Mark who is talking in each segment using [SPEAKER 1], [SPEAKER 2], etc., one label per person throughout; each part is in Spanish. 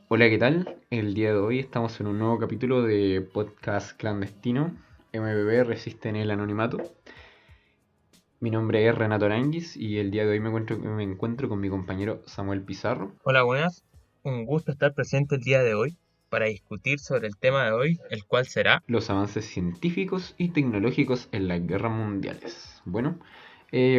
[SPEAKER 1] Hola, ¿qué tal? El día de hoy estamos en un nuevo capítulo de podcast clandestino. MBB resiste en el anonimato. Mi nombre es Renato Aranguis y el día de hoy me encuentro con mi compañero Samuel Pizarro.
[SPEAKER 2] Hola, buenas. Un gusto estar presente el día de hoy para discutir sobre el tema de hoy, el cual será.
[SPEAKER 1] Los avances científicos y tecnológicos en las guerras mundiales. Bueno,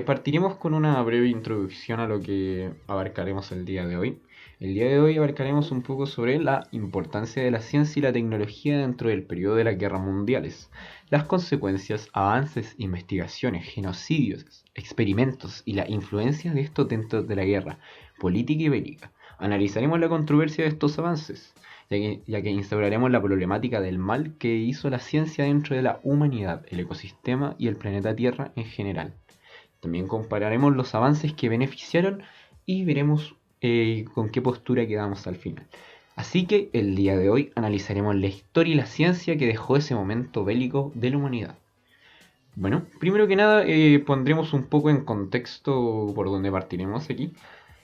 [SPEAKER 1] partiremos con una breve introducción a lo que abarcaremos el día de hoy. El día de hoy abarcaremos un poco sobre la importancia de la ciencia y la tecnología dentro del periodo de las guerras mundiales, las consecuencias, avances, investigaciones, genocidios, experimentos y la influencia de estos dentro de la guerra política y bélica. Analizaremos la controversia de estos avances, ya que instauraremos la problemática del mal que hizo la ciencia dentro de la humanidad, el ecosistema y el planeta Tierra en general. También compararemos los avances que beneficiaron y veremos con qué postura quedamos al final. Así que el día de hoy analizaremos la historia y la ciencia que dejó ese momento bélico de la humanidad. Bueno, primero que nada pondremos un poco en contexto por donde partiremos aquí.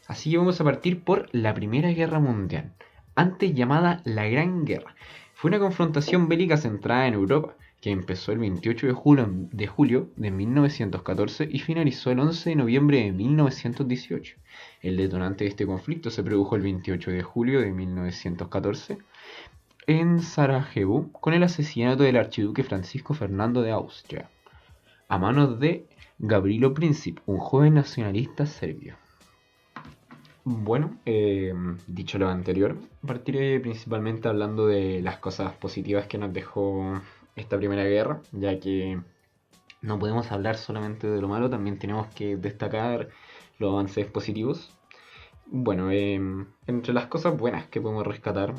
[SPEAKER 1] Así que vamos a partir por la Primera Guerra Mundial, antes llamada la Gran Guerra. Fue una confrontación bélica centrada en Europa, que empezó el 28 de julio de 1914 y finalizó el 11 de noviembre de 1918. El detonante de este conflicto se produjo el 28 de julio de 1914 en Sarajevo con el asesinato del archiduque Francisco Fernando de Austria, a manos de Gavrilo Princip, un joven nacionalista serbio. Bueno, dicho lo anterior, partiré principalmente hablando de las cosas positivas que nos dejó esta primera guerra, ya que no podemos hablar solamente de lo malo, también tenemos que destacar los avances positivos. Bueno, entre las cosas buenas que podemos rescatar,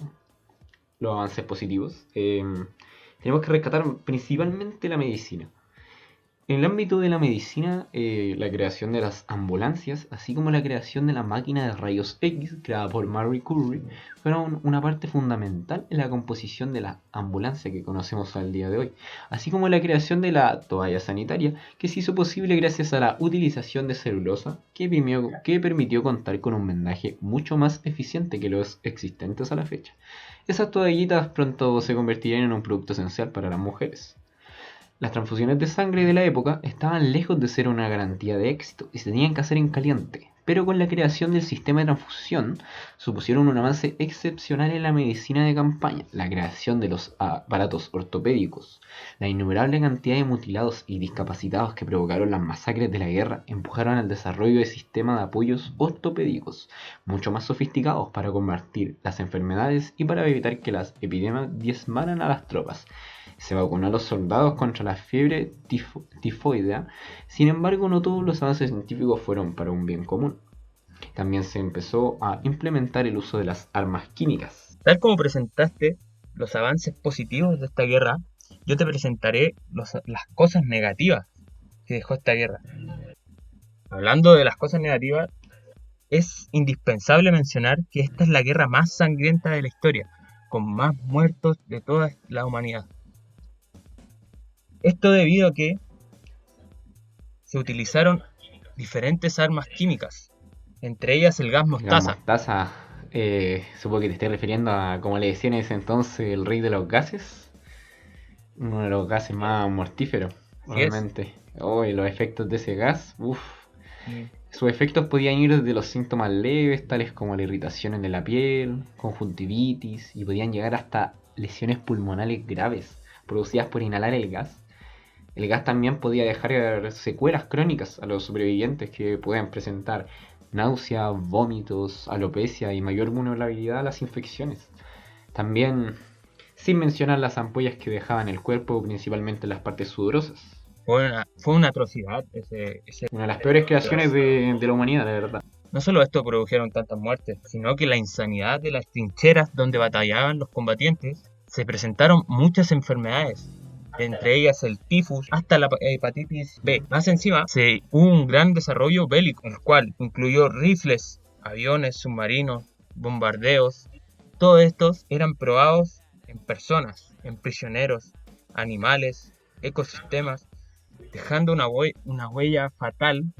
[SPEAKER 1] los avances positivos, tenemos que rescatar principalmente la medicina. En el ámbito de la medicina, la creación de las ambulancias, así como la creación de la máquina de rayos X creada por Marie Curie, fueron una parte fundamental en la composición de la ambulancia que conocemos al día de hoy, así como la creación de la toalla sanitaria, que se hizo posible gracias a la utilización de celulosa, que permitió contar con un vendaje mucho más eficiente que los existentes a la fecha. Esas toallitas pronto se convertirían en un producto esencial para las mujeres. Las transfusiones de sangre de la época estaban lejos de ser una garantía de éxito y se tenían que hacer en caliente, pero con la creación del sistema de transfusión supusieron un avance excepcional en la medicina de campaña, la creación de los aparatos ortopédicos, la innumerable cantidad de mutilados y discapacitados que provocaron las masacres de la guerra empujaron al desarrollo de sistemas de apoyos ortopédicos mucho más sofisticados para combatir las enfermedades y para evitar que las epidemias diezmaran a las tropas. Se vacunó a los soldados contra la fiebre tifoidea, sin embargo no todos los avances científicos fueron para un bien común. También se empezó a implementar el uso de las armas químicas.
[SPEAKER 2] Tal como presentaste los avances positivos de esta guerra, yo te presentaré las cosas negativas que dejó esta guerra. Hablando de las cosas negativas, es indispensable mencionar que esta es la guerra más sangrienta de la historia, con más muertos de toda la humanidad. Esto debido a que se utilizaron diferentes armas químicas, entre ellas el gas
[SPEAKER 1] La
[SPEAKER 2] mostaza.
[SPEAKER 1] mostaza, supongo que te estés refiriendo a, como le decían en ese entonces, el rey de los gases, uno de los gases más mortíferos,
[SPEAKER 2] Así es.
[SPEAKER 1] realmente. Oh, y los efectos de ese gas, uff.
[SPEAKER 2] Y
[SPEAKER 1] Sus efectos podían ir desde los síntomas leves, tales como la irritación de la piel, conjuntivitis, y podían llegar hasta lesiones pulmonales graves, producidas por inhalar el gas. El gas también podía dejar secuelas crónicas a los sobrevivientes que pueden presentar náusea, vómitos, alopecia y mayor vulnerabilidad a las infecciones. También, sin mencionar las ampollas que dejaban el cuerpo, principalmente en las partes sudorosas.
[SPEAKER 2] fue una atrocidad ese.
[SPEAKER 1] Una de las peores creaciones de la humanidad, la verdad.
[SPEAKER 2] No solo esto produjeron tantas muertes, sino que la insanidad de las trincheras donde batallaban los combatientes se presentaron muchas enfermedades, entre ellas el tifus hasta la hepatitis B. Más encima, hubo un gran desarrollo bélico, el cual incluyó rifles, aviones, submarinos, bombardeos. Todos estos eran probados en personas, en prisioneros, animales, ecosistemas, dejando una huella fatal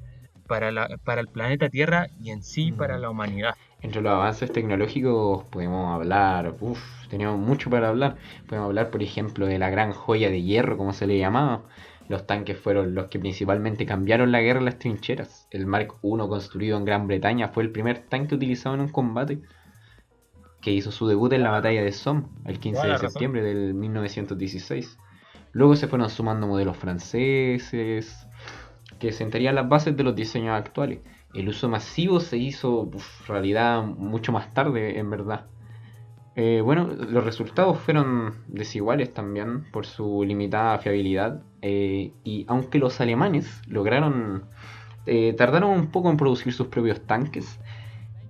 [SPEAKER 2] para el planeta Tierra y en sí para la humanidad.
[SPEAKER 1] Entre los avances tecnológicos podemos hablar, tenemos mucho para hablar. Podemos hablar, por ejemplo, de la gran joya de hierro, como se le llamaba. Los tanques fueron los que principalmente cambiaron la guerra en las trincheras. El Mark I, construido en Gran Bretaña, fue el primer tanque utilizado en un combate, que hizo su debut en la batalla de Somme, el 15
[SPEAKER 2] Toda
[SPEAKER 1] de
[SPEAKER 2] la razón.
[SPEAKER 1] septiembre del 1916. Luego se fueron sumando modelos franceses, que sentarían las bases de los diseños actuales. El uso masivo se hizo realidad mucho más tarde, en verdad. Bueno, los resultados fueron desiguales también por su limitada fiabilidad, y aunque los alemanes lograron, tardaron un poco en producir sus propios tanques,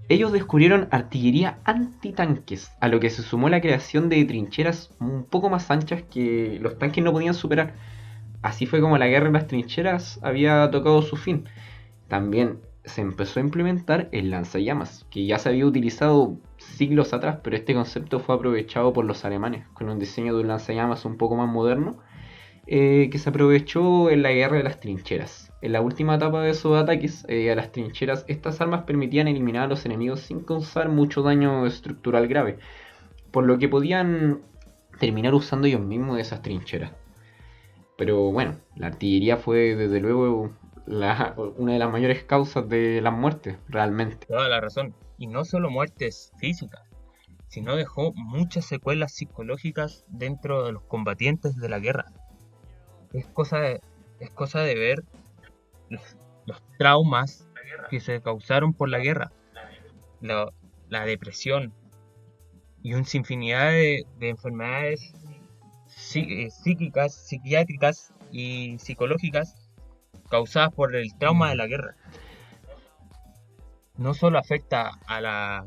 [SPEAKER 1] ellos descubrieron artillería antitanques, a lo que se sumó la creación de trincheras un poco más anchas que los tanques no podían superar. Así fue como la guerra en las trincheras había tocado su fin. También se empezó a implementar el lanzallamas, que ya se había utilizado siglos atrás, pero este concepto fue aprovechado por los alemanes, con un diseño de un lanzallamas un poco más moderno, que se aprovechó en la guerra de las trincheras. En la última etapa de esos ataques a las trincheras, estas armas permitían eliminar a los enemigos sin causar mucho daño estructural grave, por lo que podían terminar usando ellos mismos esas trincheras. Pero bueno, la artillería fue desde luego una de las mayores causas de las muertes, realmente.
[SPEAKER 2] Toda la razón. Y no solo muertes físicas, sino dejó muchas secuelas psicológicas dentro de los combatientes de la guerra. Es cosa de, es cosa de ver los, los traumas que se causaron por la guerra, la, la depresión y un sinfinidad de enfermedades psíquicas, psiquiátricas y psicológicas causadas por el trauma de
[SPEAKER 1] Mm.
[SPEAKER 2] la guerra. No solo afecta a la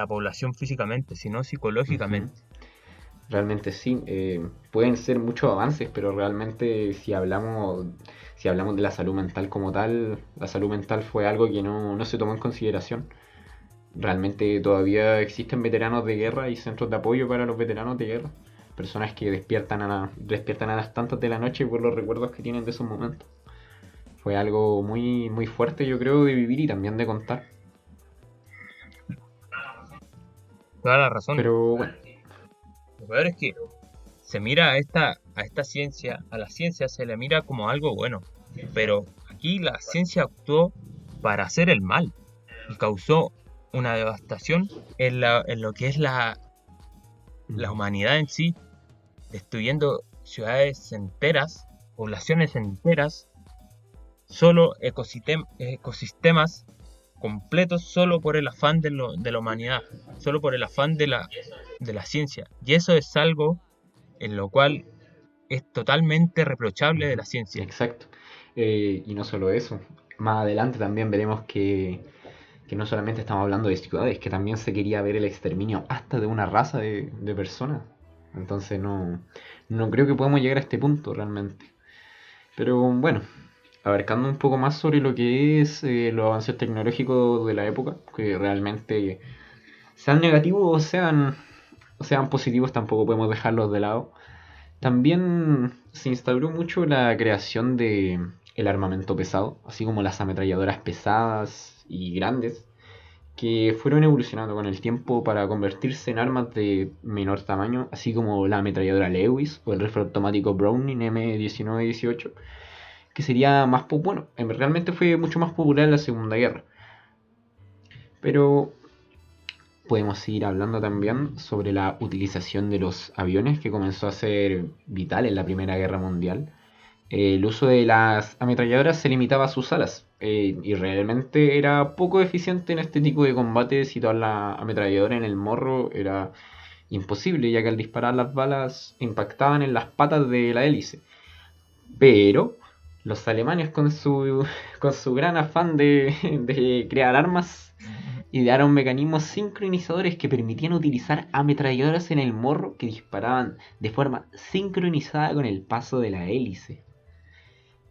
[SPEAKER 2] población físicamente, sino
[SPEAKER 1] Ujú.
[SPEAKER 2] psicológicamente.
[SPEAKER 1] Realmente sí, pueden ser muchos avances, pero realmente si hablamos de la salud mental como tal, la salud mental fue algo que no se tomó en consideración. Realmente todavía existen veteranos de guerra y centros de apoyo para los veteranos de guerra. Personas que despiertan a las tantas de la noche por los recuerdos que tienen de esos momentos. Fue algo muy, muy fuerte, yo creo, de vivir y también de contar.
[SPEAKER 2] Toda la razón.
[SPEAKER 1] Pero bueno,
[SPEAKER 2] Lo peor es que se mira a esta ciencia, a la ciencia se le mira como algo bueno, pero aquí la ciencia actuó para hacer el mal y causó una devastación en lo que es la humanidad en sí, destruyendo ciudades enteras, poblaciones enteras, solo ecosistemas completos solo por el afán de la humanidad, solo por el afán de la ciencia. Y eso es algo en lo cual es totalmente reprochable de la ciencia.
[SPEAKER 1] exacto. Y no solo eso. Más adelante también veremos que no solamente estamos hablando de ciudades, que también se quería ver el exterminio hasta de una raza de personas. Entonces no creo que podamos llegar a este punto realmente. Pero bueno, abarcando un poco más sobre lo que es los avances tecnológicos de la época, que realmente sean negativos o sean positivos, tampoco podemos dejarlos de lado. También se instauró mucho la creación de el armamento pesado, así como las ametralladoras pesadas y grandes, que fueron evolucionando con el tiempo para convertirse en armas de menor tamaño, así como la ametralladora Lewis o el rifle automático Browning M1918, que sería más bueno, realmente fue mucho más popular en la Segunda Guerra. Pero podemos seguir hablando también sobre la utilización de los aviones, que comenzó a ser vital en la Primera Guerra Mundial. El uso de las ametralladoras se limitaba a sus alas, y realmente era poco eficiente en este tipo de combate. Situar la ametralladora en el morro era imposible, ya que al disparar las balas impactaban en las patas de la hélice. Pero los alemanes, con su gran afán de crear armas, idearon mecanismos sincronizadores que permitían utilizar ametralladoras en el morro que disparaban de forma sincronizada con el paso de la hélice.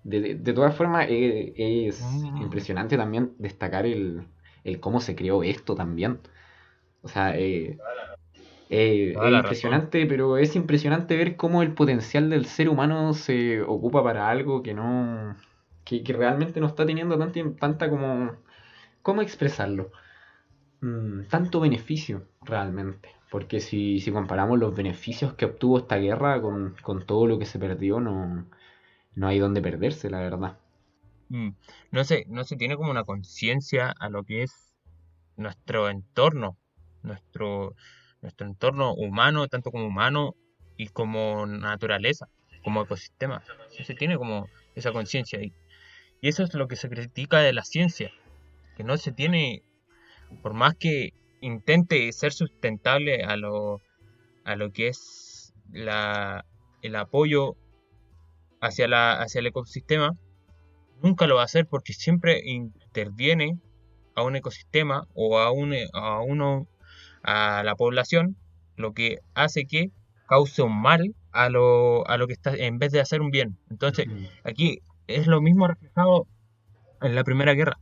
[SPEAKER 1] De todas formas, es
[SPEAKER 2] Mm,
[SPEAKER 1] impresionante también destacar el cómo se creó esto también. O sea,
[SPEAKER 2] toda
[SPEAKER 1] es
[SPEAKER 2] la razón.
[SPEAKER 1] impresionante, pero es impresionante ver cómo el potencial del ser humano se ocupa para algo que realmente no está teniendo tanta como... ¿Cómo expresarlo? tanto beneficio realmente. Porque si comparamos los beneficios que obtuvo esta guerra con todo lo que se perdió, no hay donde perderse, la verdad.
[SPEAKER 2] Mm, no se tiene como una conciencia a lo que es nuestro entorno, nuestro, nuestro entorno humano, tanto como humano y como naturaleza, como ecosistema. No se tiene como esa conciencia ahí. Y eso es lo que se critica de la ciencia, que no se tiene, por más que intente ser sustentable a lo que es el apoyo hacia el ecosistema, nunca lo va a hacer porque siempre interviene a un ecosistema o a la población, lo que hace que cause un mal a lo que está, en vez de hacer un bien. Entonces,
[SPEAKER 1] Ujú.
[SPEAKER 2] aquí es lo mismo reflejado en la Primera Guerra,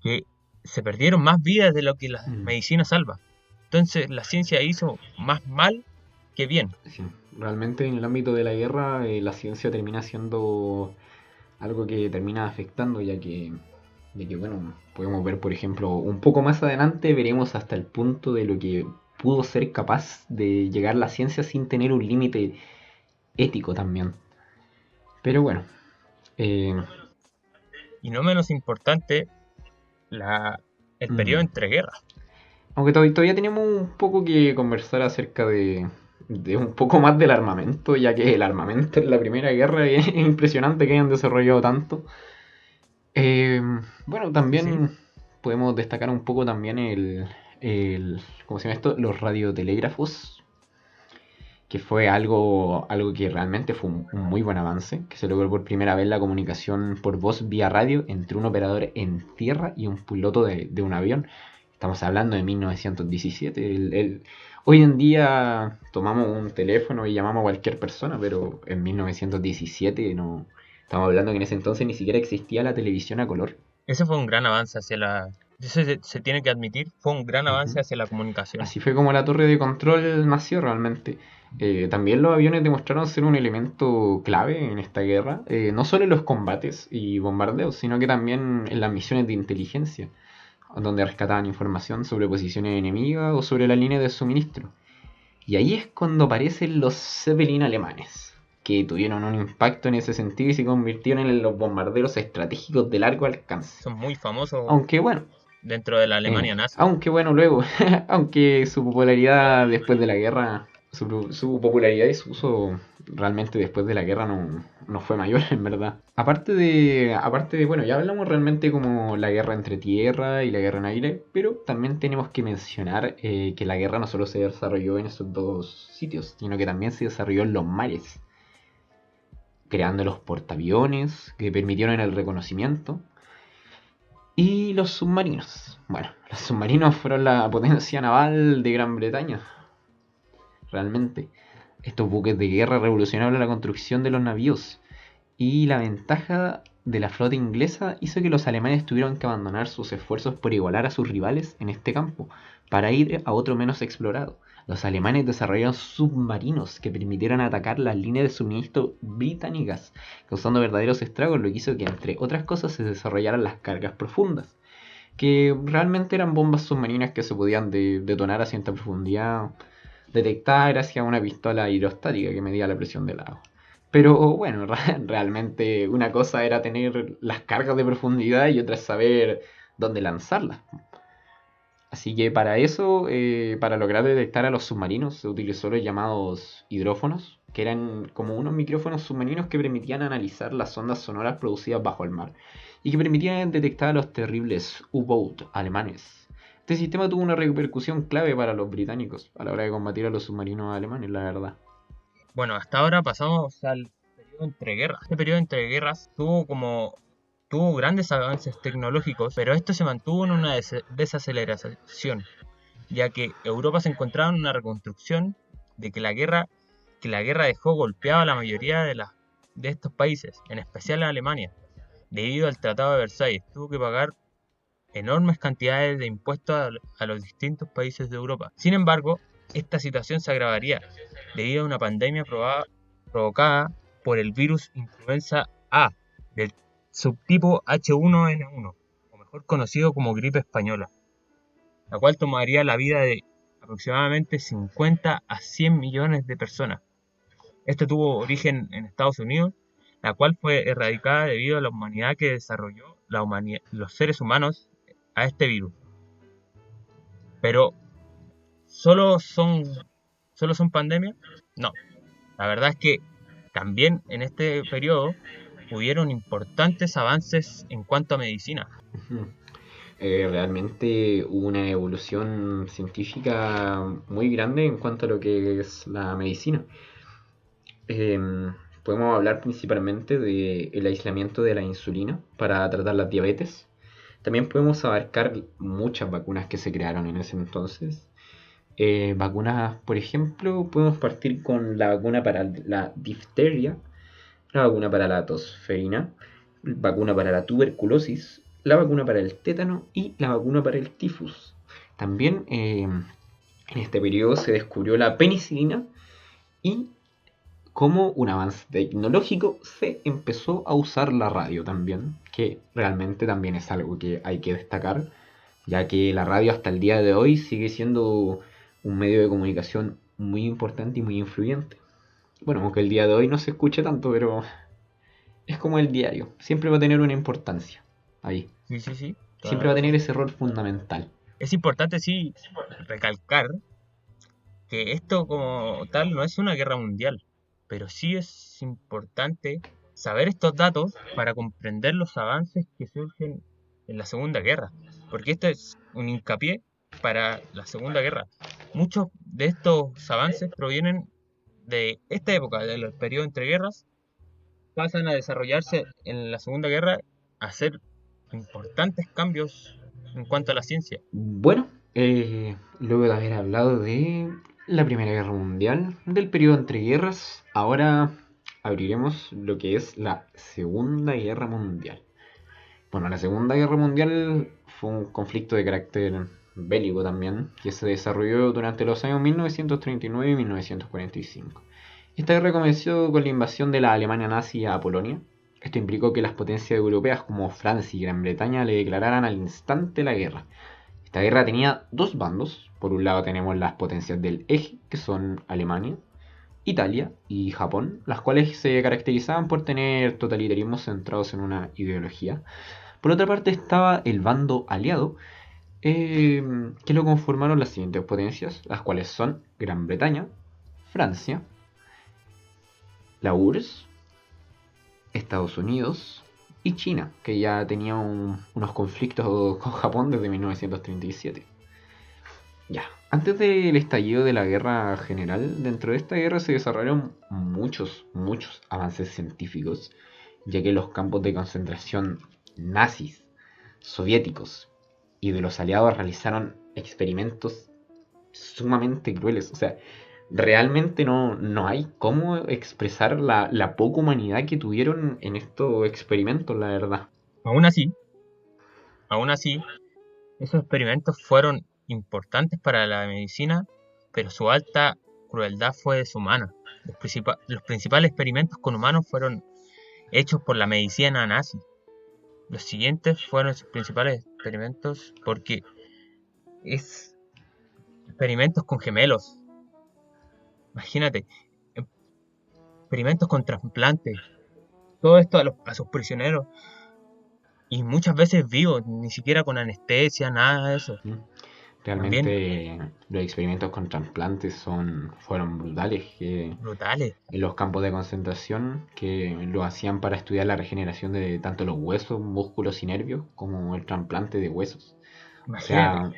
[SPEAKER 2] que se perdieron más vidas de lo que la
[SPEAKER 1] Mm.
[SPEAKER 2] medicina salva. Entonces, la ciencia hizo más mal que bien.
[SPEAKER 1] Sí, realmente en el ámbito de la guerra la ciencia termina siendo algo que termina afectando, ya que, bueno, podemos ver, por ejemplo, un poco más adelante veremos hasta el punto de lo que pudo ser capaz de llegar la ciencia sin tener un límite ético también. Pero bueno, eh,
[SPEAKER 2] Y no menos importante, el periodo
[SPEAKER 1] mm,
[SPEAKER 2] entre guerras.
[SPEAKER 1] aunque todavía tenemos un poco que conversar acerca de un poco más del armamento, ya que el armamento en la Primera Guerra es impresionante que hayan desarrollado tanto. Eh, bueno,
[SPEAKER 2] Sí, sí.
[SPEAKER 1] también podemos destacar un poco también ¿cómo se llama esto? Los radiotelégrafos, que fue algo que realmente fue un muy buen avance, que se logró por primera vez la comunicación por voz vía radio entre un operador en tierra y un piloto de un avión. Estamos hablando de 1917. Hoy en día tomamos un teléfono y llamamos a cualquier persona, pero en 1917 no. Estamos hablando que en ese entonces ni siquiera existía la televisión a color.
[SPEAKER 2] Ese fue un gran avance hacia la... Eso se tiene que admitir, fue un gran avance
[SPEAKER 1] Ujú.
[SPEAKER 2] hacia la comunicación.
[SPEAKER 1] Así fue como la torre de control nació realmente. También los aviones demostraron ser un elemento clave en esta guerra, no solo en los combates y bombardeos, sino que también en las misiones de inteligencia, donde rescataban información sobre posiciones enemigas o sobre la línea de suministro. Y ahí es cuando aparecen los Zeppelin alemanes, que tuvieron un impacto en ese sentido y se convirtieron en los bombarderos estratégicos de largo alcance.
[SPEAKER 2] Son muy famosos
[SPEAKER 1] Aunque bueno,
[SPEAKER 2] dentro de la Alemania nazi.
[SPEAKER 1] luego, aunque su popularidad después de la guerra, su popularidad y su uso realmente después de la guerra no fue mayor, en verdad. Aparte de, bueno, ya hablamos realmente como la guerra entre tierra y la guerra en aire, pero también tenemos que mencionar que la guerra no solo se desarrolló en esos dos sitios, sino que también se desarrolló en los mares, creando los portaaviones que permitieron el reconocimiento y los submarinos. Bueno, los submarinos fueron la potencia naval de Gran Bretaña, realmente. Estos buques de guerra revolucionaron la construcción de los navíos y la ventaja de la flota inglesa hizo que los alemanes tuvieron que abandonar sus esfuerzos por igualar a sus rivales en este campo para ir a otro menos explorado. Los alemanes desarrollaron submarinos que permitieron atacar las líneas de suministro británicas, causando verdaderos estragos, lo que hizo que, entre otras cosas, se desarrollaran las cargas profundas, que realmente eran bombas submarinas que se podían detonar a cierta profundidad, detectar gracias a una pistola hidrostática que medía la presión del agua. Pero bueno, realmente una cosa era tener las cargas de profundidad y otra es saber dónde lanzarlas. Así que para eso, para lograr detectar a los submarinos, se utilizó los llamados hidrófonos, que eran como unos micrófonos submarinos que permitían analizar las ondas sonoras producidas bajo el mar y que permitían detectar a los terribles U-boat alemanes. Este sistema tuvo una repercusión clave para los británicos a la hora de combatir a los submarinos alemanes, la verdad.
[SPEAKER 2] Bueno, hasta ahora pasamos al periodo entre guerras. Este periodo entre guerras tuvo grandes avances tecnológicos, pero esto se mantuvo en una desaceleración, ya que Europa se encontraba en una reconstrucción de que la guerra dejó golpeada a la mayoría de estos países, en especial a Alemania, debido al Tratado de Versalles. Tuvo que pagar enormes cantidades de impuestos a los distintos países de Europa. Sin embargo, esta situación se agravaría debido a una pandemia provocada por el virus influenza A del subtipo H1N1, o mejor conocido como gripe española. la cual tomaría la vida de aproximadamente 50 a 100 millones de personas. Esto tuvo origen en Estados Unidos, la cual fue erradicada debido a la humanidad que desarrolló los seres humanos a este virus. Pero ¿solo son pandemias? No. La verdad es que también en este periodo hubieron importantes avances en cuanto a medicina.
[SPEAKER 1] Ujú. Realmente hubo una evolución científica muy grande en cuanto a lo que es la medicina. Podemos hablar principalmente del aislamiento de la insulina para tratar la diabetes. También podemos abarcar muchas vacunas que se crearon en ese entonces. Vacunas, por ejemplo, podemos partir con la vacuna para la difteria, la vacuna para la tosferina, la vacuna para la tuberculosis, la vacuna para el tétano y la vacuna para el tifus. También en este periodo se descubrió la penicilina y como un avance tecnológico se empezó a usar la radio también, que realmente también es algo que hay que destacar, ya que la radio hasta el día de hoy sigue siendo un medio de comunicación muy importante y muy influyente. Bueno, aunque el día de hoy no se escuche tanto, pero es como el diario, siempre va a tener una importancia ahí,
[SPEAKER 2] Sí, sí, sí, toda la
[SPEAKER 1] siempre va a tener
[SPEAKER 2] razón.
[SPEAKER 1] ese rol fundamental.
[SPEAKER 2] Es importante, sí, recalcar que esto como tal no es una guerra mundial, pero sí es importante saber estos datos para comprender los avances que surgen en la Segunda Guerra, porque esto es un hincapié para la Segunda Guerra. Muchos de estos avances provienen de esta época, del periodo entre guerras, pasan a desarrollarse en la Segunda Guerra, a hacer importantes cambios en cuanto a la ciencia.
[SPEAKER 1] Bueno, luego de haber hablado de la Primera Guerra Mundial, del periodo entre guerras, ahora abriremos lo que es la Segunda Guerra Mundial. Bueno, la Segunda Guerra Mundial fue un conflicto de carácter bélico también, que se desarrolló durante los años 1939 y 1945. Esta guerra comenzó con la invasión de la Alemania nazi a Polonia. Esto implicó que las potencias europeas como Francia y Gran Bretaña le declararan al instante la guerra. Esta guerra tenía dos bandos. Por un lado tenemos las potencias del eje, que son Alemania, Italia y Japón, las cuales se caracterizaban por tener totalitarismos centrados en una ideología. Por otra parte estaba el bando aliado, que lo conformaron las siguientes potencias, las cuales son Gran Bretaña, Francia, la URSS, Estados Unidos y China, que ya tenía unos conflictos con Japón desde 1937. Ya, antes del estallido de la guerra general, dentro de esta guerra se desarrollaron muchos avances científicos, ya que los campos de concentración nazis, soviéticos y de los aliados realizaron experimentos sumamente crueles. O sea, realmente no hay cómo expresar la poca humanidad que tuvieron en estos experimentos, la verdad.
[SPEAKER 2] Aún así, aún así, esos experimentos fueron importantes para la medicina, pero su alta crueldad fue deshumana. Los principales experimentos con humanos fueron hechos por la medicina nazi. Los siguientes fueron sus principales experimentos porque es experimentos con gemelos. Imagínate, experimentos con trasplantes. Todo esto a sus prisioneros y muchas veces vivos, ni siquiera con anestesia, nada de eso.
[SPEAKER 1] ¿Mm?
[SPEAKER 2] También
[SPEAKER 1] Realmente los experimentos con trasplantes fueron brutales, que
[SPEAKER 2] brutales.
[SPEAKER 1] en los campos de concentración que lo hacían para estudiar la regeneración de tanto los huesos, músculos y nervios como el trasplante de huesos. O
[SPEAKER 2] Imagínate.
[SPEAKER 1] sea,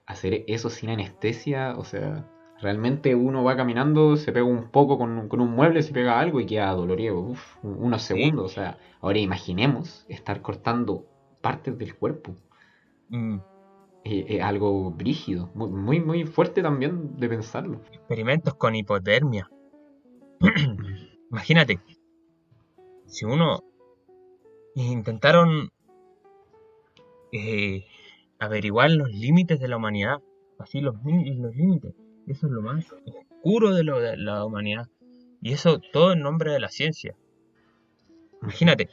[SPEAKER 1] hacer eso sin anestesia, o sea, realmente uno va caminando, se pega un poco con un mueble, se pega algo y queda dolorido, unos
[SPEAKER 2] Sí.
[SPEAKER 1] segundos, o sea, ahora imaginemos estar cortando partes del cuerpo.
[SPEAKER 2] mm,
[SPEAKER 1] Es algo brígido, muy fuerte también de pensarlo.
[SPEAKER 2] Experimentos con hipotermia. Imagínate, si uno intentaron eh, averiguar los límites de la humanidad, así los límites. Eso es lo más oscuro de la humanidad. Y eso todo en nombre de la ciencia.
[SPEAKER 1] Ujú.
[SPEAKER 2] Imagínate,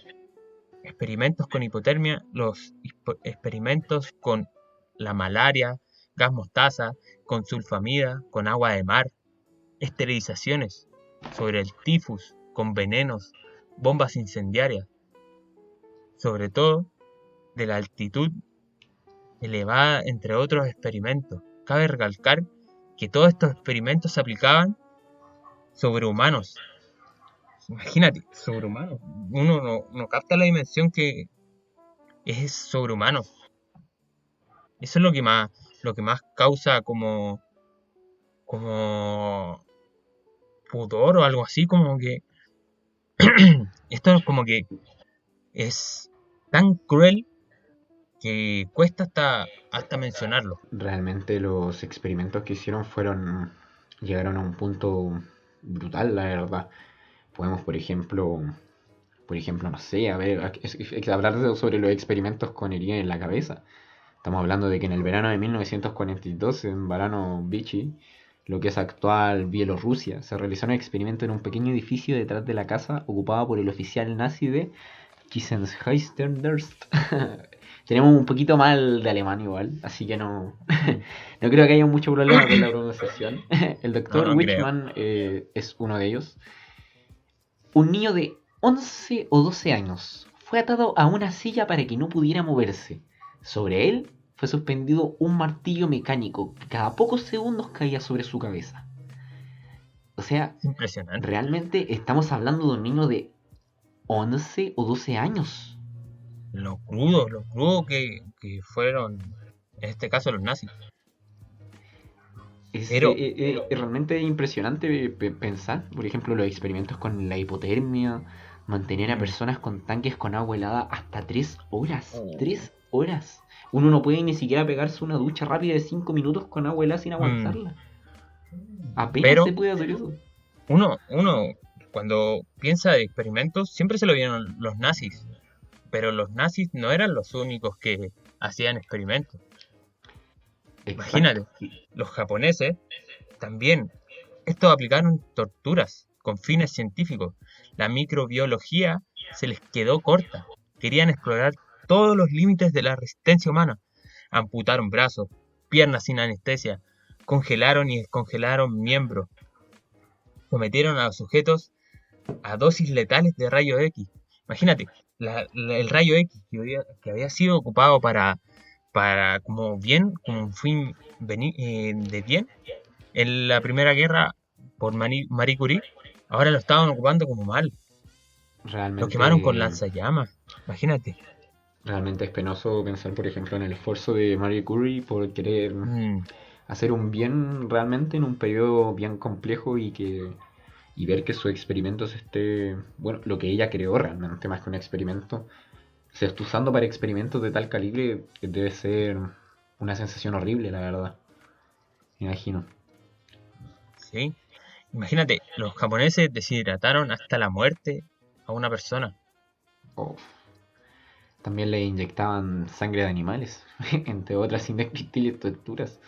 [SPEAKER 2] experimentos con hipotermia, los experimentos con la malaria, gas mostaza, con sulfamida, con agua de mar, esterilizaciones, sobre el tifus, con venenos, bombas incendiarias, sobre todo de la altitud elevada, entre otros experimentos. Cabe recalcar que todos estos experimentos se aplicaban sobre humanos. Imagínate, sobre humanos. Uno no capta la dimensión que es sobre humanos. Eso es lo que más causa como pudor o algo así, como que esto es como que es tan cruel que cuesta hasta mencionarlo.
[SPEAKER 1] Realmente los experimentos que hicieron llegaron a un punto brutal, la verdad. Podemos, por ejemplo, no sé, a ver, hablar sobre los experimentos con herida en la cabeza. Estamos hablando de que en el verano de 1942, en Barano Vichy, lo que es actual Bielorrusia, se realizó un experimento en un pequeño edificio detrás de la casa ocupado por el oficial nazi de Kissenheisterderst. Tenemos un poquito mal de alemán igual, así que no, no creo que haya mucho problema con la pronunciación. El
[SPEAKER 2] No,
[SPEAKER 1] doctor
[SPEAKER 2] no creo.
[SPEAKER 1] Wichmann es uno de ellos. Un niño de 11 o 12 años fue atado a una silla para que no pudiera moverse. Sobre él fue suspendido un martillo mecánico que cada pocos segundos caía sobre su cabeza. O sea,
[SPEAKER 2] Es impresionante.
[SPEAKER 1] realmente estamos hablando de un niño de 11 o 12 años.
[SPEAKER 2] Lo crudo que fueron, en este caso, los nazis. Pero,
[SPEAKER 1] Es realmente impresionante pensar, por ejemplo, los experimentos con la hipotermia, mantener a
[SPEAKER 2] mm,
[SPEAKER 1] personas con tanques con agua helada hasta 3 horas.
[SPEAKER 2] oh,
[SPEAKER 1] 3 horas. Uno no puede ni siquiera pegarse una ducha rápida de 5 minutos con agua helada sin
[SPEAKER 2] mm,
[SPEAKER 1] aguantarla. Apenas se
[SPEAKER 2] pero
[SPEAKER 1] puede hacer eso.
[SPEAKER 2] uno cuando piensa de experimentos, siempre se lo vieron los nazis. Pero los nazis no eran los únicos que hacían experimentos.
[SPEAKER 1] Exacto.
[SPEAKER 2] Imagínate, los japoneses también, estos aplicaron torturas con fines científicos. La microbiología se les quedó corta. Querían explorar todos los límites de la resistencia humana. Amputaron brazos, piernas sin anestesia, congelaron y descongelaron miembros, sometieron a los sujetos a dosis letales de rayo X. Imagínate, el rayo X que había sido ocupado para como un fin de bien en la Primera Guerra por Marie Curie, ahora lo estaban ocupando como mal. Lo quemaron con
[SPEAKER 1] Realmente,
[SPEAKER 2] lanzallamas. Imagínate.
[SPEAKER 1] realmente es penoso pensar, por ejemplo, en el esfuerzo de Marie Curie por querer
[SPEAKER 2] Mm,
[SPEAKER 1] hacer un bien realmente en un periodo bien complejo y ver que su experimento se esté, bueno, lo que ella creó realmente más que un experimento, se está usando para experimentos de tal calibre, debe ser una sensación horrible, la verdad. Me imagino.
[SPEAKER 2] sí. Imagínate, los japoneses deshidrataron hasta la muerte a una persona.
[SPEAKER 1] Oh. También le inyectaban sangre de animales, entre otras indescriptibles torturas.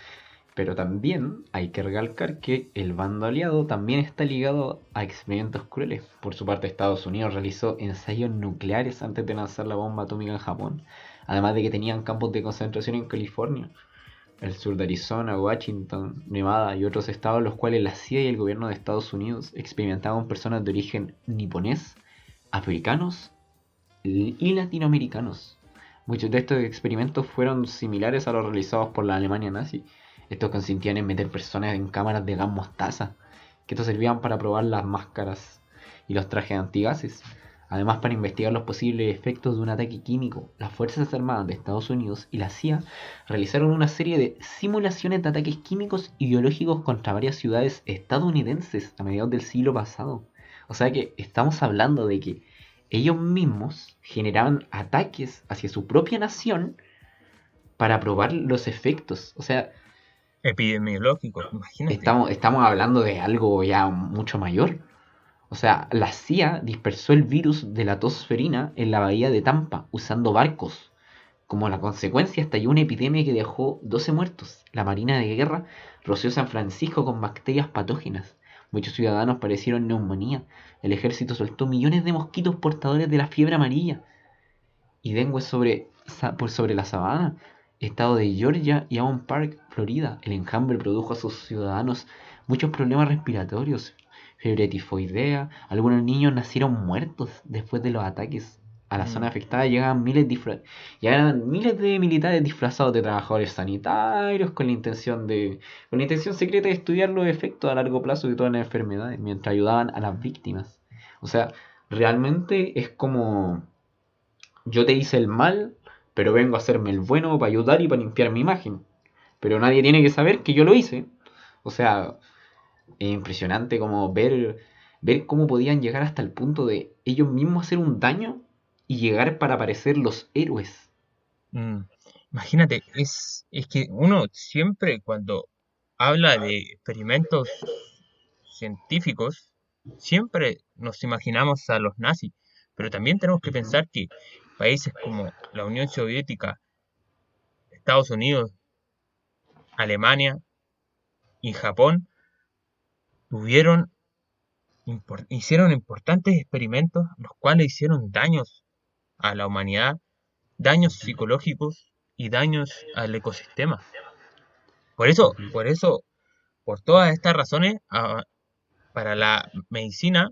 [SPEAKER 1] Pero también hay que recalcar que el bando aliado también está ligado a experimentos crueles. Por su parte, Estados Unidos realizó ensayos nucleares antes de lanzar la bomba atómica en Japón, además de que tenían campos de concentración en California, el sur de Arizona, Washington, Nevada y otros estados en los cuales la CIA y el gobierno de Estados Unidos experimentaban personas de origen niponés, africanos y latinoamericanos. Muchos de estos experimentos fueron similares a los realizados por la Alemania nazi. Estos consistían en meter personas en cámaras de gas mostaza, que estos servían para probar las máscaras y los trajes antigases. Además, para investigar los posibles efectos de un ataque químico, las Fuerzas Armadas de Estados Unidos y la CIA realizaron una serie de simulaciones de ataques químicos y biológicos contra varias ciudades estadounidenses a mediados del siglo pasado. O sea que estamos hablando de que ellos mismos generaban ataques hacia su propia nación para probar los efectos. O sea,
[SPEAKER 2] Epidemiológico, imagínate.
[SPEAKER 1] estamos hablando de algo ya mucho mayor. O sea, la CIA dispersó el virus de la tosferina en la bahía de Tampa usando barcos. Como la consecuencia estalló una epidemia que dejó 12 muertos. La Marina de Guerra roció San Francisco con bacterias patógenas. Muchos ciudadanos padecieron neumonía. El ejército soltó millones de mosquitos portadores de la fiebre amarilla y dengue por sobre la sabana. estado de Georgia y Avon Park, Florida. El enjambre produjo a sus ciudadanos muchos problemas respiratorios, fiebre tifoidea. Algunos niños nacieron muertos después de los ataques. A la zona
[SPEAKER 2] Mm,
[SPEAKER 1] afectada llegaban miles de militares disfrazados de trabajadores sanitarios con la intención secreta de estudiar los efectos a largo plazo de todas las enfermedades mientras ayudaban a las víctimas. O sea, realmente es como yo te hice el mal, pero vengo a hacerme el bueno para ayudar y para limpiar mi imagen. Pero nadie tiene que saber que yo lo hice. O sea, es impresionante como ver cómo podían llegar hasta el punto de ellos mismos hacer un daño y llegar para parecer los héroes.
[SPEAKER 2] mm. Imagínate, es que uno siempre cuando habla de experimentos científicos, siempre nos imaginamos a los nazis, pero también tenemos que
[SPEAKER 1] Ujú,
[SPEAKER 2] pensar que países como la Unión Soviética, Estados Unidos, Alemania y Japón tuvieron, hicieron importantes experimentos, los cuales hicieron daños a la humanidad, daños psicológicos y daños al ecosistema.
[SPEAKER 1] ujú.
[SPEAKER 2] Por eso, por todas estas razones, para la medicina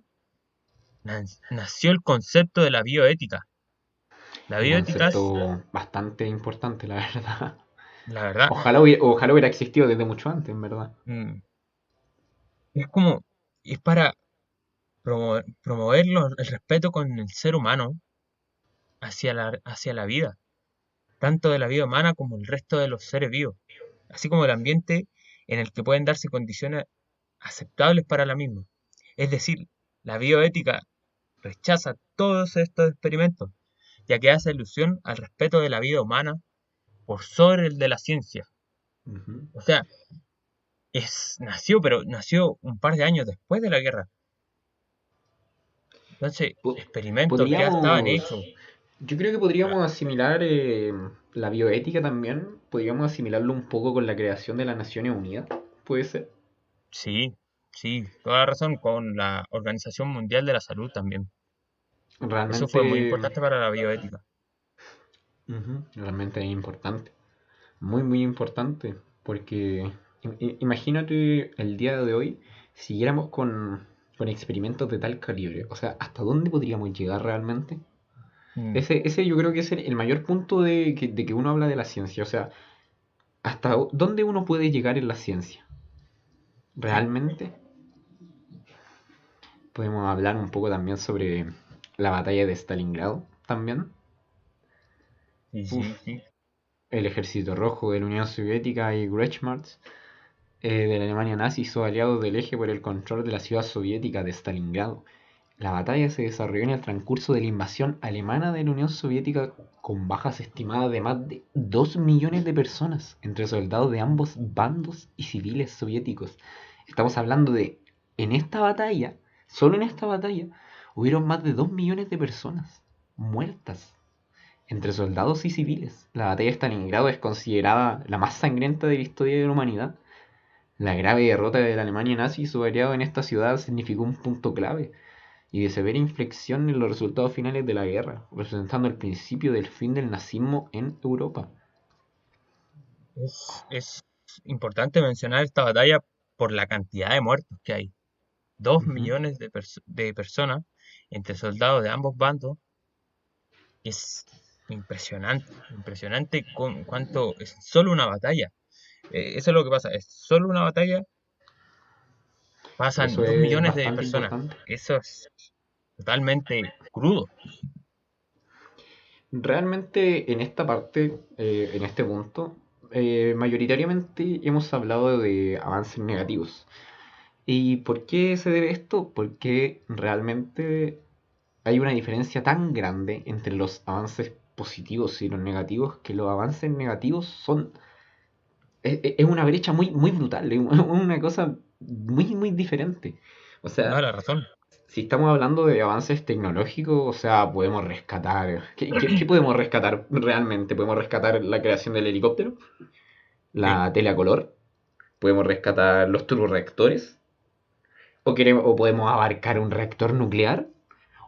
[SPEAKER 2] nació el concepto de la bioética. La
[SPEAKER 1] Un
[SPEAKER 2] bioética es,
[SPEAKER 1] concepto bastante importante, la verdad.
[SPEAKER 2] la verdad,
[SPEAKER 1] Ojalá hubiera existido desde mucho antes, en verdad.
[SPEAKER 2] mm, es como, es para promover el respeto con el ser humano hacia la vida, tanto de la vida humana como el resto de los seres vivos, así como el ambiente en el que pueden darse condiciones aceptables para la misma. Es decir, la bioética rechaza todos estos experimentos, ya que hace alusión al respeto de la vida humana por sobre el de la ciencia.
[SPEAKER 1] Ujú.
[SPEAKER 2] O sea, pero nació un par de años después de la guerra. Entonces,
[SPEAKER 1] Po-
[SPEAKER 2] experimentos ya estaban
[SPEAKER 1] Podríamos,
[SPEAKER 2] hechos.
[SPEAKER 1] yo creo que
[SPEAKER 2] Ah,
[SPEAKER 1] podríamos asimilar la bioética también, podríamos asimilarlo un poco con la creación de las Naciones Unidas, puede ser.
[SPEAKER 2] sí, sí, toda la razón, con la Organización Mundial de la Salud también. Eso fue muy
[SPEAKER 1] Realmente,
[SPEAKER 2] importante para la bioética.
[SPEAKER 1] realmente es importante, muy muy importante, porque imagínate el día de hoy, siguiéramos con experimentos de tal calibre, o sea, ¿hasta dónde podríamos llegar realmente?
[SPEAKER 2] Mm,
[SPEAKER 1] Ese yo creo que es el mayor punto de que uno habla de la ciencia, o sea, ¿hasta dónde uno puede llegar en la ciencia?
[SPEAKER 2] sí,
[SPEAKER 1] ¿Realmente? Podemos hablar un poco también sobre la batalla de Stalingrado, también.
[SPEAKER 2] sí,
[SPEAKER 1] Uf,
[SPEAKER 2] sí, sí.
[SPEAKER 1] el ejército rojo de la Unión Soviética y Wehrmacht de la Alemania nazi hizo aliados del eje por el control de la ciudad soviética de Stalingrado. La batalla se desarrolló en el transcurso de la invasión alemana de la Unión Soviética con bajas estimadas de más de 2 millones de personas entre soldados de ambos bandos y civiles soviéticos. Estamos hablando de, en esta batalla, solo en esta batalla, hubieron más de 2 millones de personas muertas entre soldados y civiles. La batalla de Stalingrado es considerada la más sangrienta de la historia de la humanidad. La grave derrota de la Alemania nazi y su aliado en esta ciudad significó un punto clave y de severa inflexión en los resultados finales de la guerra, representando el principio del fin del nazismo en Europa.
[SPEAKER 2] Es importante mencionar esta batalla por la cantidad de muertos que hay. Dos
[SPEAKER 1] Ujú.
[SPEAKER 2] millones de personas entre soldados de ambos bandos. Es impresionante, impresionante con cuánto es solo una batalla. Eso es lo que pasa, es solo una batalla, pasan
[SPEAKER 1] Eso
[SPEAKER 2] dos
[SPEAKER 1] es
[SPEAKER 2] millones de
[SPEAKER 1] bastante
[SPEAKER 2] personas.
[SPEAKER 1] importante.
[SPEAKER 2] Eso es totalmente crudo.
[SPEAKER 1] Realmente en esta parte, en este punto, mayoritariamente hemos hablado de avances negativos. ¿Y por qué se debe esto? Porque realmente hay una diferencia tan grande entre los avances positivos y los negativos que los avances negativos son es una brecha muy muy brutal, es una cosa muy muy diferente. O
[SPEAKER 2] Toda
[SPEAKER 1] sea,
[SPEAKER 2] la razón.
[SPEAKER 1] si estamos hablando de avances tecnológicos, o sea, podemos rescatar qué podemos rescatar realmente? Podemos rescatar la creación del helicóptero,
[SPEAKER 2] Sí.
[SPEAKER 1] la tele a color, podemos rescatar los turboreactores, o podemos abarcar un reactor nuclear,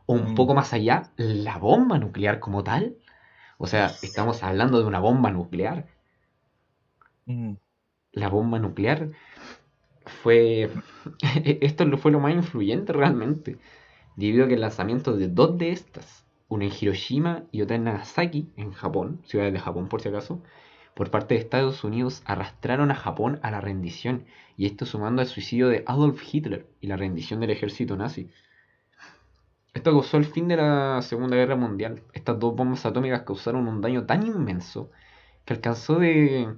[SPEAKER 1] o un
[SPEAKER 2] Mm,
[SPEAKER 1] poco más allá, la bomba nuclear como tal. O sea,
[SPEAKER 2] es-
[SPEAKER 1] estamos hablando de una bomba nuclear.
[SPEAKER 2] Mm,
[SPEAKER 1] La bomba nuclear fue... fue lo más influyente realmente, debido a que el lanzamiento de dos de estas, una en Hiroshima y otra en Nagasaki, en Japón, ciudades de Japón por si acaso, por parte de Estados Unidos arrastraron a Japón a la rendición, y esto sumando al suicidio de Adolf Hitler y la rendición del ejército nazi. Esto causó el fin de la Segunda Guerra Mundial. Estas dos bombas atómicas causaron un daño tan inmenso que alcanzó de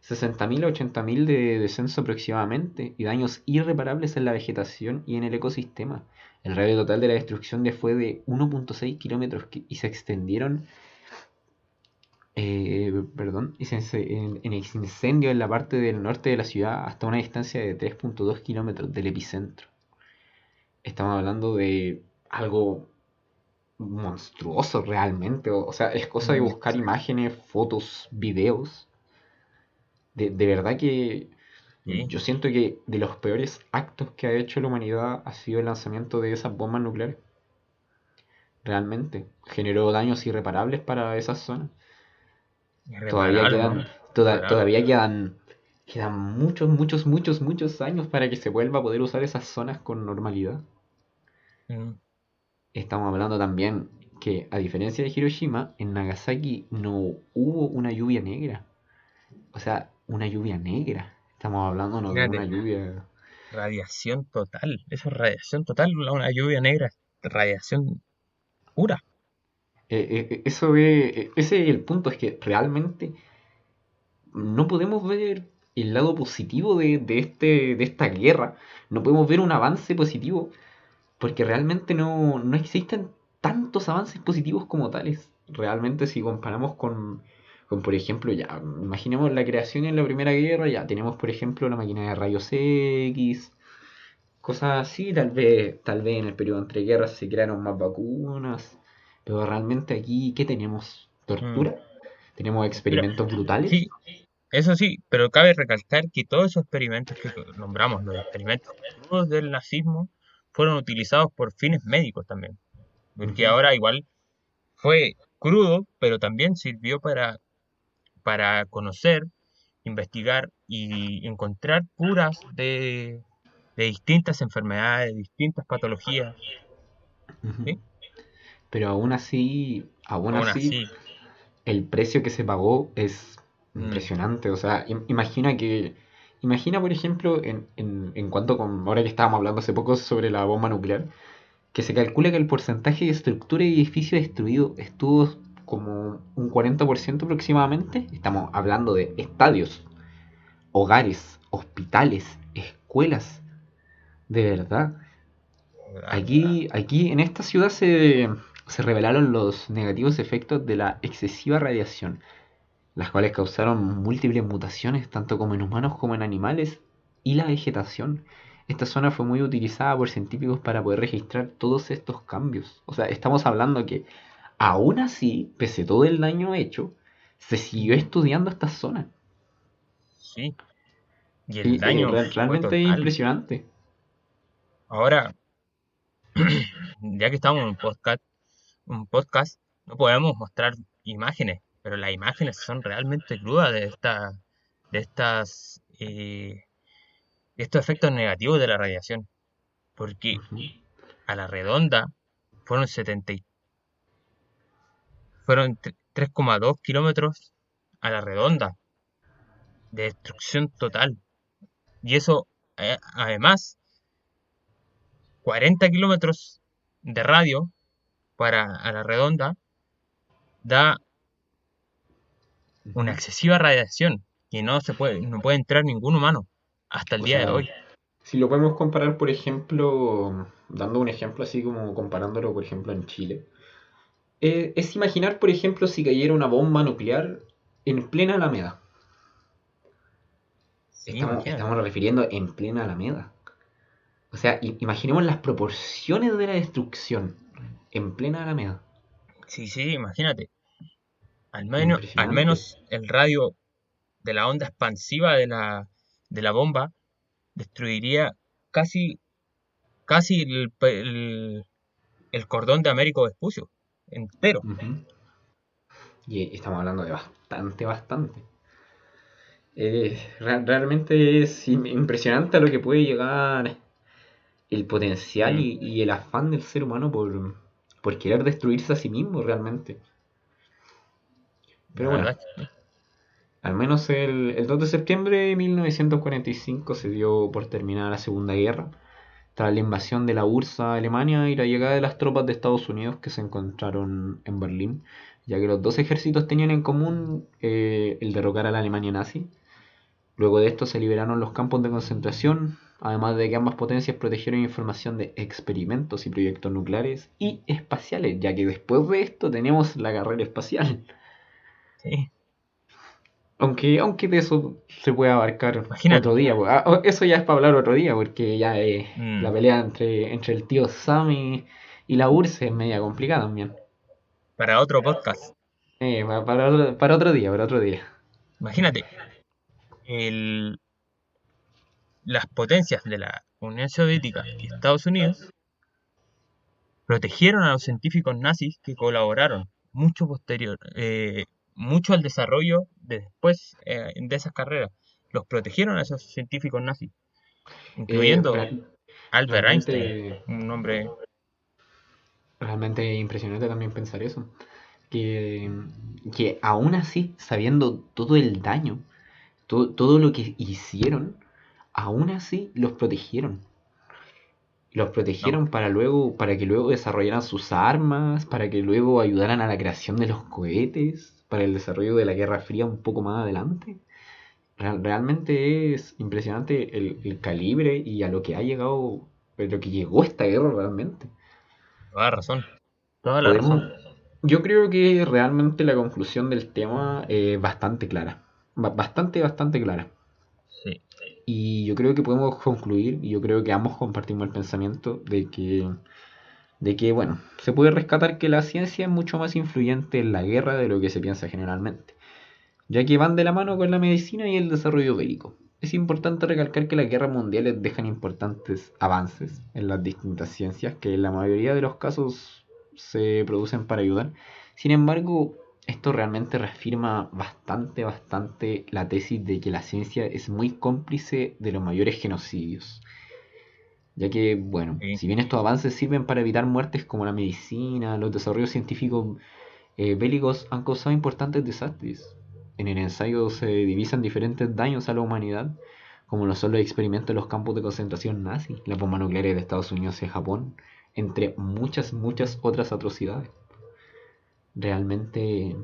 [SPEAKER 1] 60.000 a 80.000 de descenso aproximadamente y daños irreparables en la vegetación y en el ecosistema. El radio total de la destrucción fue de 1.6 kilómetros y se extendieron, perdón, en incendio en la parte del norte de la ciudad hasta una distancia de 3.2 kilómetros del epicentro. Estamos hablando de algo monstruoso realmente. O sea, es cosa de
[SPEAKER 2] mm,
[SPEAKER 1] buscar imágenes, fotos, videos. De verdad que
[SPEAKER 2] sí,
[SPEAKER 1] yo siento que de los peores actos que ha hecho la humanidad ha sido el lanzamiento de esas bombas nucleares. Realmente. Generó daños irreparables para esas zonas. Todavía
[SPEAKER 2] irreparable,
[SPEAKER 1] quedan,
[SPEAKER 2] ¿no? Irreparable.
[SPEAKER 1] todavía quedan muchos, muchos, muchos, muchos años para que se vuelva a poder usar esas zonas con normalidad.
[SPEAKER 2] Mm,
[SPEAKER 1] Estamos hablando también que, a diferencia de Hiroshima, en Nagasaki no hubo una lluvia negra. O sea, una lluvia negra. Estamos hablándonos de una
[SPEAKER 2] Imagínate,
[SPEAKER 1] lluvia.
[SPEAKER 2] radiación total. Eso es radiación total, una lluvia negra, radiación pura.
[SPEAKER 1] Ese es el punto, es que realmente no podemos ver el lado positivo de esta guerra. No podemos ver un avance positivo porque realmente no existen tantos avances positivos como tales. Realmente si comparamos con, por ejemplo, ya, imaginemos la creación en la Primera Guerra, ya tenemos, por ejemplo, la máquina de rayos X, cosas así, tal vez en el periodo entre guerras se crearon más vacunas, pero realmente aquí, ¿qué tenemos?
[SPEAKER 2] Mm,
[SPEAKER 1] ¿Tortura? ¿Tenemos
[SPEAKER 2] mira,
[SPEAKER 1] experimentos brutales?
[SPEAKER 2] sí, eso sí, pero cabe recalcar que todos esos experimentos que nombramos, los experimentos crudos del nazismo, fueron utilizados por fines médicos también. Porque
[SPEAKER 1] Ujú,
[SPEAKER 2] ahora igual fue crudo, pero también sirvió para conocer, investigar y encontrar curas de distintas enfermedades, de distintas patologías,
[SPEAKER 1] ujú.
[SPEAKER 2] ¿sí?
[SPEAKER 1] Pero aún
[SPEAKER 2] Aún
[SPEAKER 1] así,
[SPEAKER 2] así,
[SPEAKER 1] el precio que se pagó es
[SPEAKER 2] mm,
[SPEAKER 1] impresionante. O sea, imagina por ejemplo, en cuanto ahora que estábamos hablando hace poco sobre la bomba nuclear, que se calcula que el porcentaje de estructura y edificio destruido estuvo como un 40% aproximadamente. Estamos hablando de estadios, hogares, hospitales, escuelas, de verdad.
[SPEAKER 2] ¿verdad?
[SPEAKER 1] Aquí en esta ciudad se revelaron los negativos efectos de la excesiva radiación, las cuales causaron múltiples mutaciones, tanto como en humanos como en animales, y la vegetación. Esta zona fue muy utilizada por científicos para poder registrar todos estos cambios. O sea, estamos hablando que aún así, pese a todo el daño hecho, se siguió
[SPEAKER 2] Mm,
[SPEAKER 1] estudiando esta zona.
[SPEAKER 2] sí, y el daño fue
[SPEAKER 1] Realmente es
[SPEAKER 2] total.
[SPEAKER 1] impresionante.
[SPEAKER 2] Ahora, ya que estamos en un podcast, no podemos mostrar imágenes, pero las imágenes son realmente crudas de de estos efectos negativos de la radiación, porque
[SPEAKER 1] Ujú,
[SPEAKER 2] a la redonda fueron 3,2 kilómetros a la redonda de destrucción total. Y eso, además, 40 kilómetros de radio para a la redonda da una
[SPEAKER 1] ujú.
[SPEAKER 2] excesiva radiación que no puede entrar ningún humano hasta el
[SPEAKER 1] O
[SPEAKER 2] día de
[SPEAKER 1] sea,
[SPEAKER 2] hoy.
[SPEAKER 1] si lo podemos comparar, por ejemplo, dando un ejemplo así como comparándolo, por ejemplo, en Chile, es imaginar, por ejemplo, si cayera una bomba nuclear en plena Alameda.
[SPEAKER 2] Sí,
[SPEAKER 1] Estamos
[SPEAKER 2] imagínate.
[SPEAKER 1] refiriendo en plena Alameda. O sea, imaginemos las proporciones de la destrucción en plena Alameda.
[SPEAKER 2] Sí, sí, imagínate. Al
[SPEAKER 1] Impresionante.
[SPEAKER 2] menos el radio de la onda expansiva de la bomba destruiría casi, casi el cordón de Américo Vespucio entero.
[SPEAKER 1] Ujú. Y estamos hablando de bastante, bastante. Realmente es impresionante a lo que puede llegar el potencial
[SPEAKER 2] Sí,
[SPEAKER 1] y el afán del ser humano por querer destruirse a sí mismo realmente.
[SPEAKER 2] la
[SPEAKER 1] Pero bueno,
[SPEAKER 2] verdad es que sí.
[SPEAKER 1] al menos el 2 de septiembre de 1945 se dio por terminada la Segunda Guerra, tras la invasión de la URSS a Alemania y la llegada de las tropas de Estados Unidos que se encontraron en Berlín, ya que los dos ejércitos tenían en común el derrocar a la Alemania nazi. Luego de esto se liberaron los campos de concentración, además de que ambas potencias protegieron información de experimentos y proyectos nucleares y espaciales, ya que después de esto tenemos la carrera espacial.
[SPEAKER 2] Sí.
[SPEAKER 1] Aunque de eso se puede abarcar otro
[SPEAKER 2] Imagínate.
[SPEAKER 1] día. Eso ya es para hablar otro día, porque ya la
[SPEAKER 2] mm,
[SPEAKER 1] pelea entre el tío Sam y la URSS es media complicada también.
[SPEAKER 2] para otro podcast.
[SPEAKER 1] Para otro día, para otro día.
[SPEAKER 2] Imagínate, el, las potencias de la Unión Soviética y Estados Unidos protegieron a los científicos nazis que colaboraron mucho al desarrollo de esas carreras. Los protegieron a esos científicos nazis,
[SPEAKER 1] Eh,
[SPEAKER 2] incluyendo
[SPEAKER 1] re-
[SPEAKER 2] Albert Einstein,
[SPEAKER 1] realmente,
[SPEAKER 2] un hombre.
[SPEAKER 1] realmente impresionante también pensar eso. Que, que aún así, sabiendo todo el daño, todo lo que hicieron, aún así los protegieron. Los
[SPEAKER 2] No,
[SPEAKER 1] protegieron para que luego desarrollaran sus armas, para que luego ayudaran a la creación de los cohetes, para el desarrollo de la Guerra Fría un poco más adelante. Realmente es impresionante el calibre y a lo que ha llegado, a lo que llegó esta guerra realmente.
[SPEAKER 2] toda razón, toda la
[SPEAKER 1] Podemos,
[SPEAKER 2] razón.
[SPEAKER 1] yo creo que realmente la conclusión del tema es bastante clara, bastante clara.
[SPEAKER 2] Sí,
[SPEAKER 1] Y yo creo que podemos concluir, y yo creo que ambos compartimos el pensamiento de que, bueno, se puede rescatar que la ciencia es mucho más influyente en la guerra de lo que se piensa generalmente, ya que van de la mano con la medicina y el desarrollo bélico. Es importante recalcar que las guerras mundiales dejan importantes avances en las distintas ciencias que en la mayoría de los casos se producen para ayudar. Sin embargo, esto realmente reafirma bastante la tesis de que la ciencia es muy cómplice de los mayores genocidios. Ya que, bueno,
[SPEAKER 2] sí,
[SPEAKER 1] si bien estos avances sirven para evitar muertes como la medicina, los desarrollos científicos bélicos han causado importantes desastres. En el ensayo se divisan diferentes daños a la humanidad, como lo son los experimentos en los campos de concentración nazi, las bombas nucleares de Estados Unidos y Japón, entre muchas otras atrocidades. Realmente,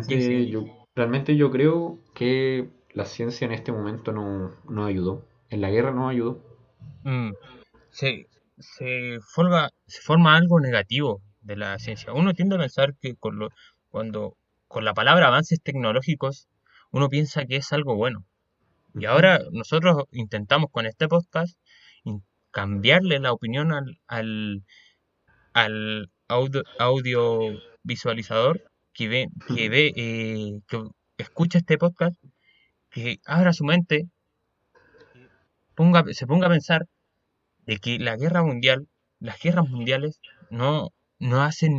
[SPEAKER 2] sí, sí.
[SPEAKER 1] realmente yo creo que la ciencia en este momento no ayudó. En la guerra no ayudó.
[SPEAKER 2] Mm, se forma algo negativo de la ciencia. Uno tiende a pensar que cuando con la palabra avances tecnológicos, uno piensa que es algo bueno. Y
[SPEAKER 1] Ujú.
[SPEAKER 2] ahora nosotros intentamos con este podcast cambiarle la opinión al audio visualizador que escucha este podcast, que abra su mente, se ponga a pensar de que las guerras mundiales no, no hacen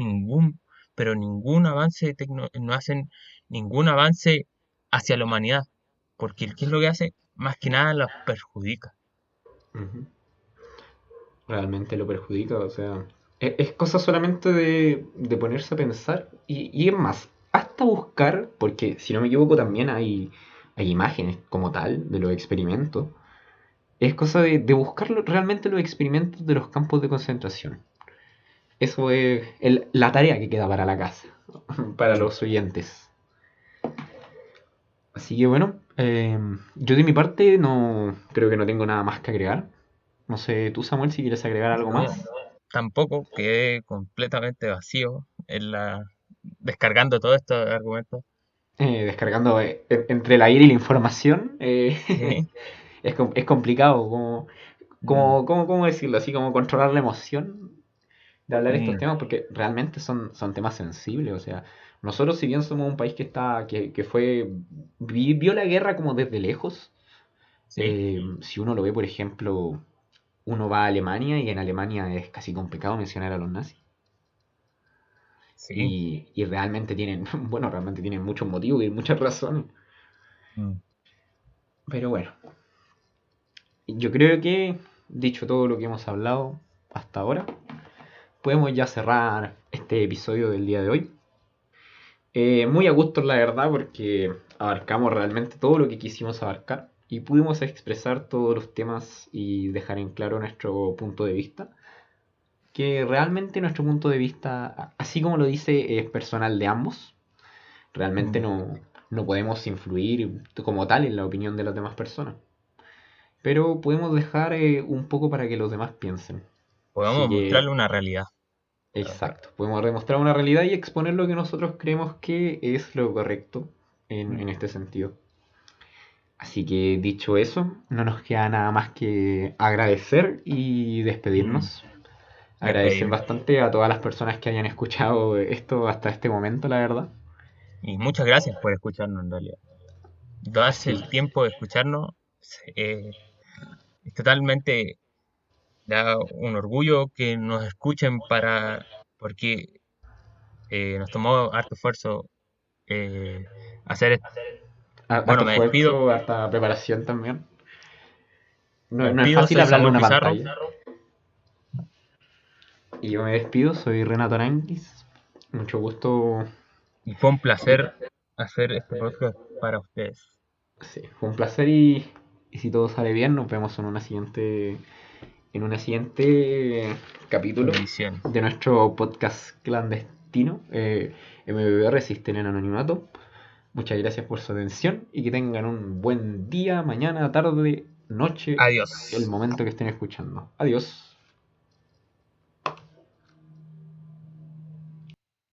[SPEAKER 2] pero ningún avance no hacen ningún avance hacia la humanidad, porque ¿qué es lo que hace? Más que nada los perjudica.
[SPEAKER 1] Ujú. Realmente lo perjudica, o sea, es cosa solamente de ponerse a pensar y es más, hasta buscar, porque si no me equivoco también hay imágenes como tal de los experimentos, es cosa de buscar realmente los experimentos de los campos de concentración. Eso es la tarea que queda para la casa, para
[SPEAKER 2] Sí.
[SPEAKER 1] los oyentes. Así que bueno, yo de mi parte no creo que no tengo nada más que agregar. No sé, tú Samuel, si quieres agregar algo
[SPEAKER 2] No,
[SPEAKER 1] más.
[SPEAKER 2] tampoco quedé completamente vacío descargando todos estos argumentos.
[SPEAKER 1] Descargando entre el aire y la información,
[SPEAKER 2] Sí.
[SPEAKER 1] es complicado, como,
[SPEAKER 2] Mm,
[SPEAKER 1] ¿cómo decirlo? Así como controlar la emoción de hablar estos
[SPEAKER 2] mm,
[SPEAKER 1] temas, porque realmente son temas sensibles. O sea, nosotros, si bien somos un país que vio la guerra como desde lejos,
[SPEAKER 2] sí,
[SPEAKER 1] si uno lo ve, por ejemplo, uno va a Alemania y en Alemania es casi complicado mencionar a los nazis.
[SPEAKER 2] sí,
[SPEAKER 1] Y realmente tienen, bueno, realmente tienen muchos motivos y muchas razones.
[SPEAKER 2] Mm.
[SPEAKER 1] Pero bueno, yo creo que, dicho todo lo que hemos hablado hasta ahora, podemos ya cerrar este episodio del día de hoy. Muy a gusto, la verdad, porque abarcamos realmente todo lo que quisimos abarcar y pudimos expresar todos los temas y dejar en claro nuestro punto de vista. Que realmente nuestro punto de vista, así como lo dice, es personal de ambos. Realmente
[SPEAKER 2] Mm.
[SPEAKER 1] no podemos influir como tal en la opinión de las demás personas. Pero podemos dejar un poco para que los demás piensen. Así
[SPEAKER 2] Podemos
[SPEAKER 1] que,
[SPEAKER 2] mostrarle una realidad. Claro.
[SPEAKER 1] exacto, podemos demostrar una realidad y exponer lo que nosotros creemos que es lo correcto
[SPEAKER 2] Mm.
[SPEAKER 1] en este sentido. Así que dicho eso, no nos queda nada más que agradecer y
[SPEAKER 2] Mm.
[SPEAKER 1] despedirnos. Agradecer
[SPEAKER 2] Despedirme.
[SPEAKER 1] bastante a todas las personas que hayan escuchado esto hasta este momento, la verdad.
[SPEAKER 2] Y muchas gracias por escucharnos en realidad. Darse
[SPEAKER 1] Sí,
[SPEAKER 2] el tiempo de escucharnos eh, es totalmente da un orgullo que nos escuchen porque nos tomó harto esfuerzo eh, hacer esto. Bueno,
[SPEAKER 1] harto esfuerzo, harta preparación también.
[SPEAKER 2] me
[SPEAKER 1] No es
[SPEAKER 2] despido,
[SPEAKER 1] fácil
[SPEAKER 2] soy
[SPEAKER 1] hablarle a
[SPEAKER 2] Samuel
[SPEAKER 1] una
[SPEAKER 2] Pizarro.
[SPEAKER 1] pantalla. Y yo me despido, soy Renato Aranguis. Mucho gusto.
[SPEAKER 2] Y fue un placer hacer este podcast para ustedes.
[SPEAKER 1] Sí, fue un placer y si todo sale bien, nos vemos en una siguiente capítulo
[SPEAKER 2] Edición.
[SPEAKER 1] de nuestro podcast clandestino, MBB Resisten en Anonimato. Muchas gracias por su atención y que tengan un buen día, mañana, tarde, noche, el
[SPEAKER 2] Adiós.
[SPEAKER 1] momento que estén escuchando. Adiós.